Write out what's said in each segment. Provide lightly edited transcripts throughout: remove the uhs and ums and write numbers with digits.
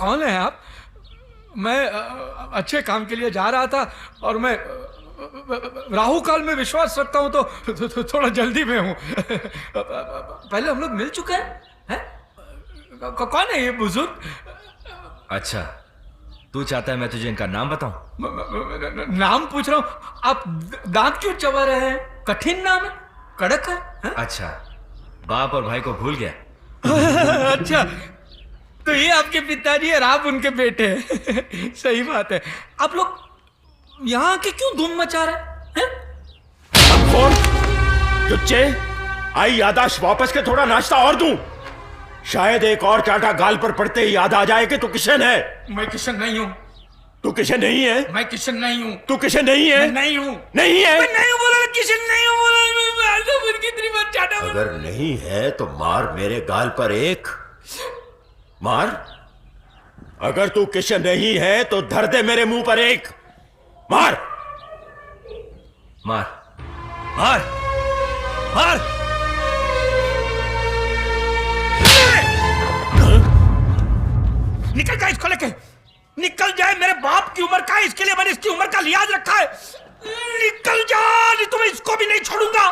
कौन है आप? मैं अच्छे काम के लिए जा रहा था और मैं राहु काल में विश्वास रखता हूं तो थोड़ा जल्दी में हूं। पहले हम लोग मिल चुके हैं? कौन है ये बुजुर्ग? अच्छा, तू चाहता है मैं तुझे इनका नाम बताऊं? नाम पूछ रहा हूं, आप दांत क्यों चबा रहे हैं? कठिन नाम है, कड़क है? अच्छा, बाप और भाई को भूल गया? अच्छा, तो ये आपके पिताजी और आप उनके बेटे हैं। सही बात है। आप लोग यहाँ के क्यों धूम मचा रहे हैं? कौन? लुच्चे, आई यादाश्त वापस के थोड़ा नाश्ता और दूं? शायद एक और चाटा गाल पर पड़ते ही याद आ जाए कि तू किशन है। मैं किशन नहीं हूँ। तू किशन नहीं है? मैं किशन नहीं हूँ। तू किशन नहीं है? मैं नहीं हूँ। नहीं है? मैं नहीं हूँ बोला, किशन नहीं हूँ बोला। कितनी बार चाटा बोला। अगर नहीं है तो मार मेरे गाल पर एक। मार। अगर तू किशन नहीं है तो धर दे मेरे मुंह पर एक। मार। मार मार मार। निकल जाए इसको लेके, निकल जाए। मेरे बाप की उम्र का है, इसके लिए मैंने इसकी उम्र का लिहाज रखा है। निकल जा, नहीं तो मैं इसको भी नहीं छोड़ूंगा।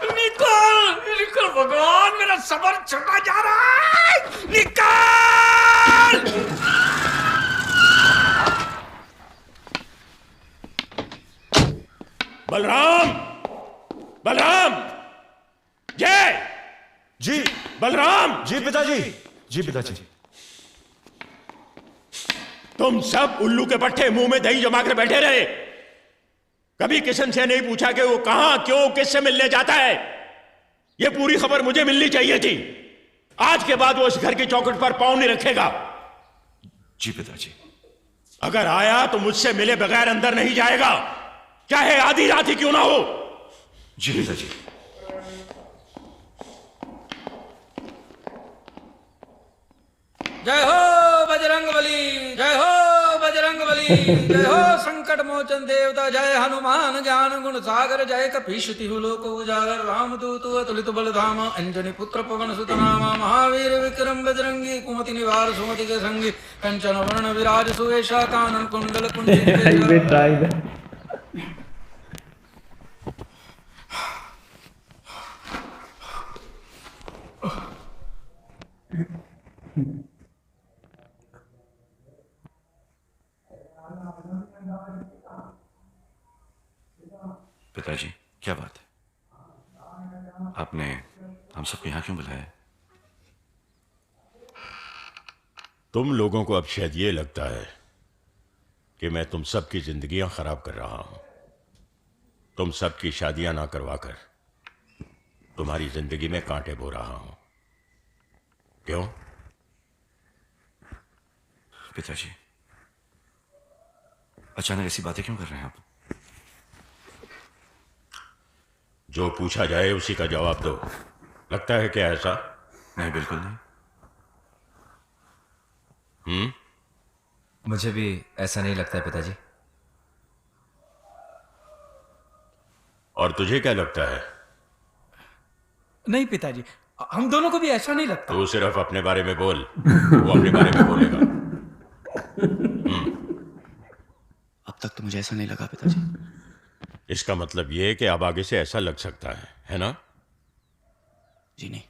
निकल निकल, भगवान मेरा सबर छटा जा रहा है। निकल। बलराम, बलराम, जय जी। बलराम। जी पिताजी। जी पिताजी। तुम सब उल्लू के पट्टे मुंह में दही जमा कर बैठे रहे। कभी किशन से नहीं पूछा कि वो कहां, क्यों, किससे मिलने जाता है। ये पूरी खबर मुझे मिलनी चाहिए थी। आज के बाद वो इस घर की चौखट पर पांव नहीं रखेगा। जी पिताजी। अगर आया तो मुझसे मिले बगैर अंदर नहीं जाएगा, चाहे आधी रात ही क्यों ना हो। जी पिताजी। जय हो बजरंगबली, जय हो बजरंगबली, जय हो संकट मोचन देवता, जय हनुमान ज्ञान गुण सागर, जय कपीश तिहु लोक उजागर, रामदूत अतुलित बल धामा, अंजनी पुत्र पवन सुत नामा, महावीर विक्रम बजरंगी, कुमति निवार सुमति के संगी, कंचन वर्ण विराज सुवेशा, कानन कुंडल कुंडल। पिताजी, क्या बात है? आपने हम सबको यहां क्यों बुलाया? तुम लोगों को अब शायद ये लगता है कि मैं तुम सबकी जिंदगियां खराब कर रहा हूं। तुम सबकी शादियां ना करवाकर तुम्हारी जिंदगी में कांटे बो रहा हूं। क्यों? पिताजी, अचानक ऐसी बातें क्यों कर रहे हैं आप? जो पूछा जाए उसी का जवाब दो। लगता है क्या ऐसा? नहीं, बिल्कुल नहीं। मुझे भी ऐसा नहीं लगता है पिताजी। और तुझे क्या लगता है? नहीं पिताजी, हम दोनों को भी ऐसा नहीं लगता। तू सिर्फ अपने बारे में बोल, वो अपने बारे में बोलेगा। अब तक तो मुझे ऐसा नहीं लगा पिताजी। इसका मतलब ये कि अब आगे से ऐसा लग सकता है ना? जी नहीं।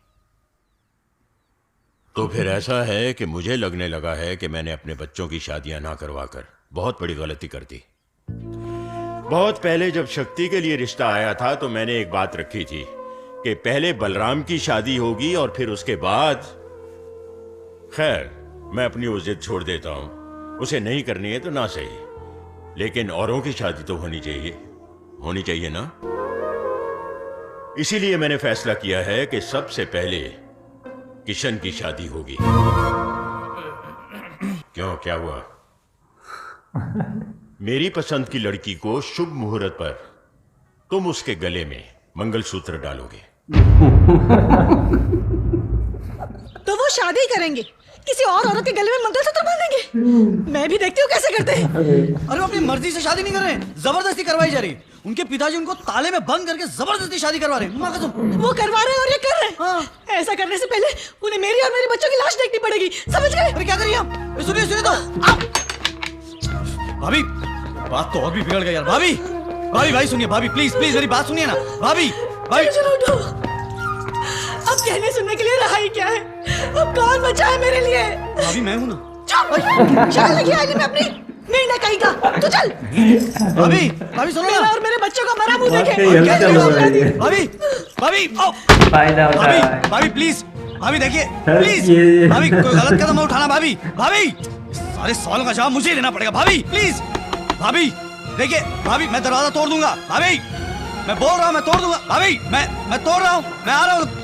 तो फिर ऐसा है कि मुझे लगने लगा है कि मैंने अपने बच्चों की शादियां ना करवाकर बहुत बड़ी गलती कर दी। बहुत पहले जब शक्ति के लिए रिश्ता आया था तो मैंने एक बात रखी थी कि पहले बलराम की शादी होगी और फिर उसके बाद। खैर, मैं अपनी वो जिद छोड़ देता हूं। उसे नहीं करनी है तो ना सही, लेकिन औरों की शादी तो होनी चाहिए ना। इसीलिए मैंने फैसला किया है कि सबसे पहले किशन की शादी होगी। क्यों, क्या हुआ? मेरी पसंद की लड़की को शुभ मुहूर्त पर तुम उसके गले में मंगलसूत्र डालोगे। तो वो शादी करेंगे, किसी और औरत के गले में मंगलसूत्र बांधेंगे। मैं भी देखती हूँ कैसे करते हैं। अरे वो अपनी मर्जी से शादी नहीं कर रहे हैं, जबरदस्ती करवाई जा रही। उनके पिताजी उनको ताले में बंद करके जबरदस्ती शादी करवा रहे हैं। माँ कसम। वो करवा रहे हैं और ये कर रहे हैं। हाँ। ऐसा करने से पहले उन्हें मेरी और मेरे बच्चों की लाश देखनी पड़ेगी, समझ गए? अरे क्या करिए आप? सुनिए सुनिए तो भाभी, बात तो और भी बिगड़ गई यार। भाभी भाभी भाई सुनिए, भाभी प्लीज प्लीज मेरी बात सुनिए ना। भाभी भाई चलो उठो। अब कहने सुनने के लिए रहा ही क्या है? अब कौन बचा है मेरे लिए? भाभी मैं हूँ ना। चुप! शक्ल देखी आईने में अपनी, मिलना कहीं का। तू चल। भाभी भाभी सुनो मेरा ना। और मेरे बच्चों का मरा मुंह देखे। भाभी भाभी आओ। फायदा होता भाभी है। भाभी प्लीज, भाभी देखिए प्लीज, भाभी कोई गलत कदम मत उठाना। भाभी भाभी सारे सवालों का जवाब मुझे लेना पड़ेगा। भाभी प्लीज, भाभी देखिए, भाभी मैं दरवाजा तोड़ दूंगा। भाभी मैं बोल रहा हूँ मैं तोड़ दूंगा। भाभी मैं तोड़ रहा हूँ, मैं आ रहा हूँ।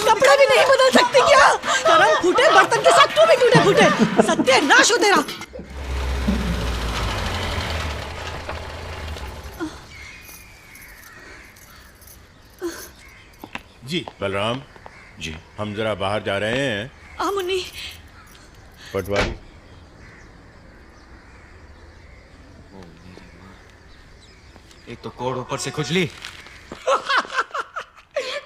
कपड़े भी नहीं बदल सकती क्या? करम फूटे बर्तन के साथ तू भी टूटे फूटे। सत्यानाश हो तेरा। जी बलराम जी हम जरा बाहर जा रहे हैं। आ मुन्नी, पटवारी एक तो कोड ऊपर से खुजली।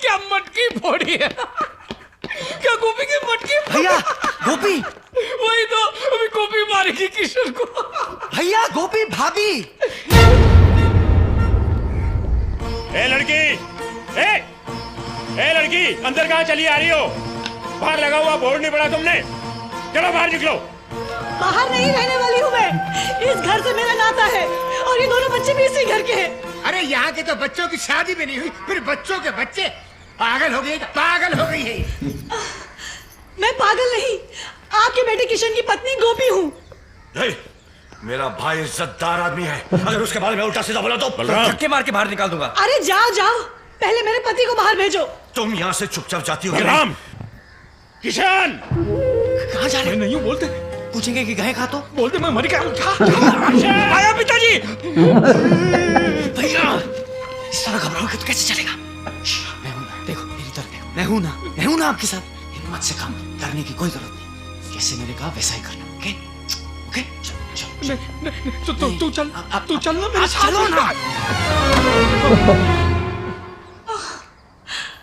क्या मटकी फोड़ी है? क्या गोपी की मटकी? भैया गोपी, वही तो अभी गोपी मारेगी किशन को। भैया गोपी, भाभी। ए लड़की, ए लड़की, अंदर कहाँ चली आ रही हो? बाहर लगा हुआ बोर्ड नहीं पड़ा तुमने? चलो बाहर निकलो। बाहर नहीं रहने वाली हूँ मैं। इस घर से मेरा नाता है और ये दोनों बच्चे भी इसी घर के हैं। अरे यहाँ के तो बच्चों की शादी भी नहीं हुई, फिर बच्चों के बच्चे। पागल हो गई, पागल हो गई है। मैं पागल नहीं, आपके बेटे किशन की पत्नी गोपी हूँ। मेरा भाई इज्जतदार आदमी है, अगर उसके बारे में उल्टा सीधा बोला तो धक्के मार के बाहर निकाल दूंगा। अरे जाओ जाओ, पहले मेरे पति को बाहर भेजो। तुम यहाँ से चुपचाप जाती हो। बलराम, किशन, कहाँ जा रहे? नहीं हूँ बोलते, पूछेंगे कि गए कहाँ तो? बोलते मैं मर गया। आया पिताजी। भैया इस तरह घबराओगे तो कैसे चलेगा? मैं हूं ना, देखो मेरी तरफ देखो, मैं हूं ना आपके साथ। हिम्मत से काम करने की कोई जरूरत नहीं, जैसे मैंने कहा वैसा ही करना। ओके ओके चलो तू चल, तू चल ना मेरे साथ। चलो ना।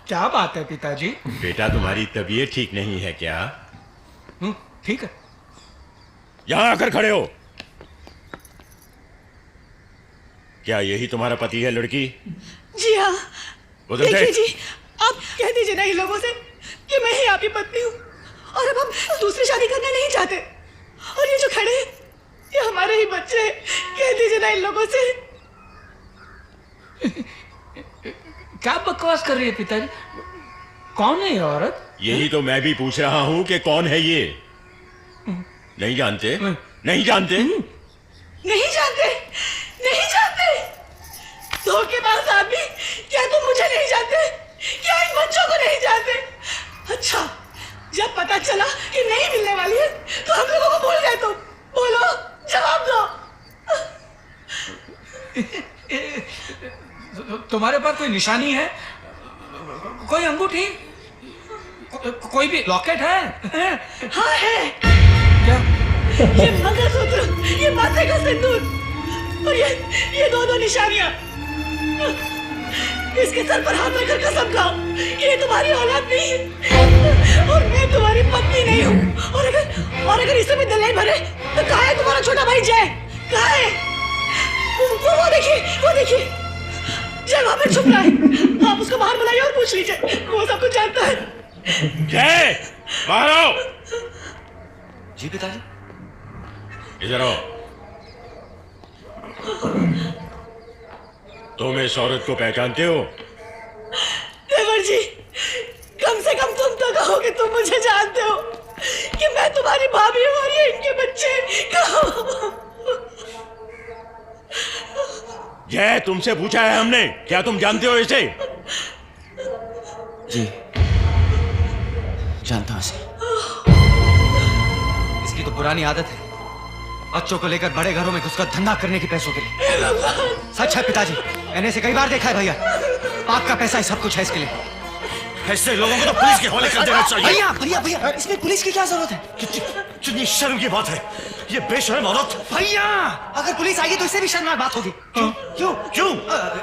क्या बात है पिताजी? बेटा तुम्हारी तबीयत ठीक नहीं है क्या? ठीक है। यहाँ आकर खड़े हो। क्या यही तुम्हारा पति है लड़की? जी हाँ। उधर देखिए देख। जी, आप कह दीजिए ना इन लोगों से कि मैं ही आपकी पत्नी हूँ और अब हम दूसरी शादी करना नहीं चाहते। और ये जो खड़े हैं, ये हमारे ही बच्चे हैं। कह दीजिए ना इन लोगों से। क्या बकवास कर रही है पिताजी? कौन है ये औरत? यही तो मैं भी पूछ रहा हूँ कि कौन है ये? नहीं जानते? नहीं जानते? नहीं जानते, नहीं जानते। धोखेबाज आदमी, क्या तुम मुझे नहीं जानते? क्या इन बच्चों को नहीं जानते? अच्छा, जब पता चला कि नहीं मिलने वाली है तो हम लोगों को भूल गए तुम। बोलो, जवाब दो। तुम्हारे पास कोई निशानी है? कोई अंगूठी? कोई भी लॉकेट है? हाँ है। क्या? ये मंगलसूत्र, ये माथे का सिंदूर और ये दो निशानियां। इसके सर पर हाथ रखकर कसम खाओ कि ये तुम्हारी औलाद नहीं है और मैं तुम्हारी पत्नी नहीं हूँ। और अगर इससे भी दिल नहीं भरे तो कहाँ है तुम्हारा छोटा भाई जय? कहाँ है? वो देखिए जय वहां पर छुप रहा है। आप उसको बाहर बुलाइए और पूछ लीजिए, वो सब कुछ जानता है। जय, बाहर आओ। जी पिताजी। इधर आओ। तुम इस औरत को पहचानते हो? देवर जी, कम से कम तुम तो कहो कि तुम मुझे जानते हो कि मैं तुम्हारी भाभी हूँ और ये इनके बच्चे। कहो। जय, तुमसे पूछा है हमने, क्या तुम जानते हो इसे? जी जानता हूँ इसे। इसकी तो पुरानी आदत है बच्चों को लेकर बड़े घरों में घुसकर धंधा करने की, पैसों के लिए। सच है पिताजी, मैंने इसे कई बार देखा है भैया। आपका पैसा ही सब कुछ है इसके लिए। ऐसे लोगों को तो पुलिस के हवाले कर देना चाहिए। भैया भैया भैया, इसमें पुलिस की क्या जरूरत है? कितनी शर्म की बात है, ये बेशर्म औरत। भैया अगर पुलिस आएगी तो इससे भी शर्मनाक बात होगी। क्यों क्यों क्यों?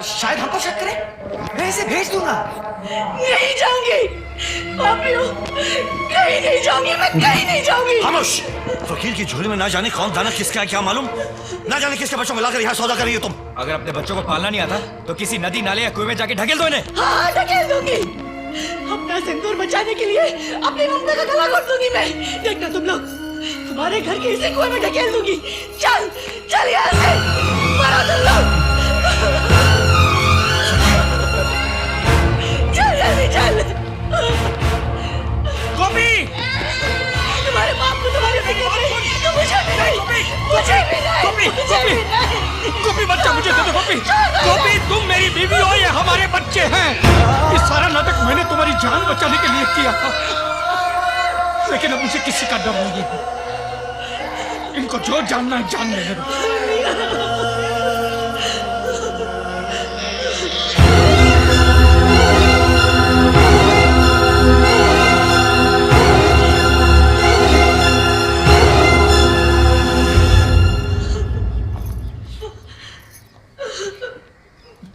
शायद हम पर शक करे। मैं इसे भेज दूंगा। नहीं जाऊंगी पापियों, कहीं नहीं जाऊंगी, मैं कहीं नहीं जाऊंगी। खामोश। वकील की झोली में ना जाने कौन दाना किसका है क्या मालूम, ना जाने किसके बच्चों को लाकर यहाँ सौदा कर रही हो तुम। अगर अपने बच्चों को पालना नहीं आता तो किसी नदी नाले या कुएं में जाके ढकेल दो इन्हें। हाँ ढकेल दूंगी, अपना सिंदूर बचाने के लिए अपनी ममता का गला घोट दूंगी मैं। देखना तुम लोग, तुम्हारे घर के इसी कुएं में ढकेल दूंगी। चल चल यहाँ से, मरो तुम लोग। चल जल्दी चल। गोपी तुम्हारे बाप को तुम्हारे फिक्र नहीं, तो मुझे भी नहीं, मुझे भी नहीं, गोपी मुझे भी गोपी नहीं। गोपी बच्चा मुझे दे दो। गोपी गोपी तुम मेरी बीवी हो, ये हमारे बच्चे हैं। ये सारा नाटक मैंने तुम्हारी जान बचाने के लिए किया था, लेकिन अब मुझे किसी का डर नहीं है। इनको जो जानना है जान लेने दो।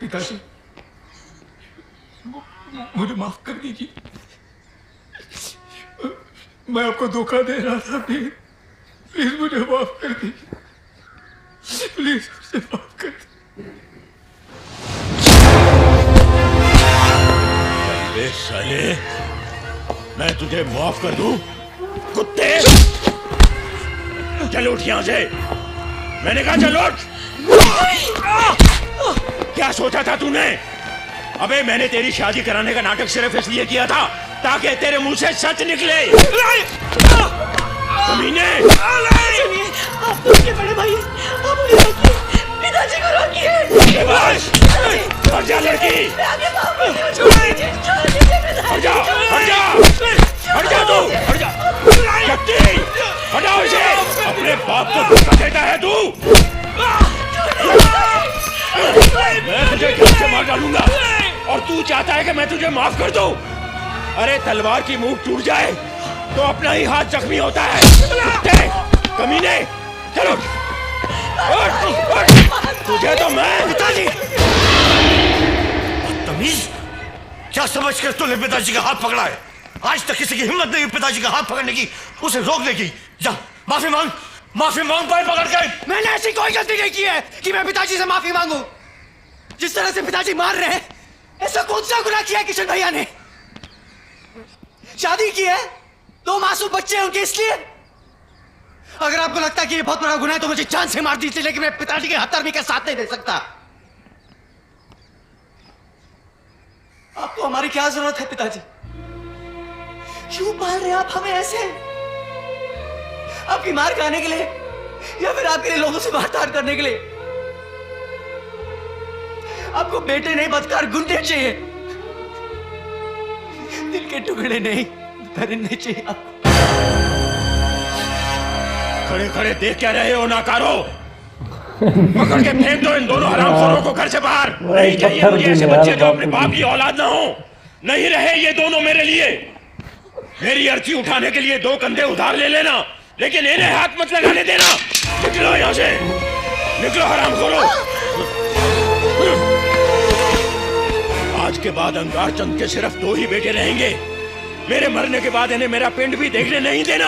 पिताजी मुझे माफ कर दीजिए, मैं आपको धोखा दे रहा था। प्लीज मुझे माफ कर दीजिए, प्लीज मुझे माफ कर दीजिए। अबे साले, मैं तुझे माफ कर दूं? कुत्ते, चल उठ यहां से। मैंने कहा चल उठ। क्या सोचा था तूने? अबे मैंने तेरी शादी कराने का नाटक सिर्फ इसलिए किया था ताकि तेरे मुंह से सच निकले। कमीने, सुनिए, आप तो उसके बड़े भाई, आप उन्हें रोकिए, पिताजी को रोकिए। बस, हट जा लड़की, मैं आगे बाप को नहीं छोड़ दीजिए, छोड़ दीजिए पिताजी। हट जा, हट जा, हट जा तू, हट जा। शक्ति, हटाओ इसे। अपने बाप को धोखा देता है तू। मैं तुझे घर से मार डालूंगा और तू चाहता है कि मैं तुझे माफ कर दूं? अरे तलवार की मुंह टूट जाए तो अपना ही हाथ जख्मी होता है। कुत्ते, कमीने, चलो तुझे तो मैं। पिताजी तमीज, क्या समझकर तूने पिताजी का हाथ पकड़ा है? आज तक किसी की हिम्मत नहीं पिताजी का हाथ पकड़ने की, उसे रोकने की। जा माफी मांग, माफी मांग पाए पकड़ के। मैंने ऐसी कोई गलती नहीं की है कि मैं पिताजी से माफी मांगू। जिस तरह से पिताजी मार रहे हैं, ऐसा कौन सा गुनाह किया है किशन भैया ने? शादी की है, 2 मासूम बच्चे हैं उनके, इसलिए। अगर आपको लगता है कि ये बहुत बड़ा गुनाह है तो मुझे जान से मार दीजिए, लेकिन मैं पिताजी के हत्यारे का साथ नहीं दे सकता। आपको हमारी क्या जरूरत है पिताजी? क्यों पाल रहे हैं आप हमें ऐसे? आपकी मार खाने के लिए या फिर आपके लिए लोगों से बर्ताव करने के लिए? आपको बेटे नहीं बदकार गुंडे चाहिए, दिल के टुकड़े नहीं परिंदे चाहिए आपको। खड़े खड़े देख क्या रहे हो नाकारो? पकड़ के फेंक दो इन दोनों हरामखोरों को घर से बाहर। नहीं चाहिए मुझे ऐसे बच्चे जो अपने बाप की औलाद ना हो। नहीं रहे ये दोनों मेरे लिए। मेरी अर्थी उठाने के लिए 2 कंधे उधार ले लेना, लेकिन इन्हें हाथ मत लगाने देना। निकलो यहाँ से, निकलो हरामखोरों। आज के बाद अंगार चंद के सिर्फ 2 ही बेटे रहेंगे। मेरे मरने के बाद इन्हें मेरा पिंड भी देखने नहीं देना।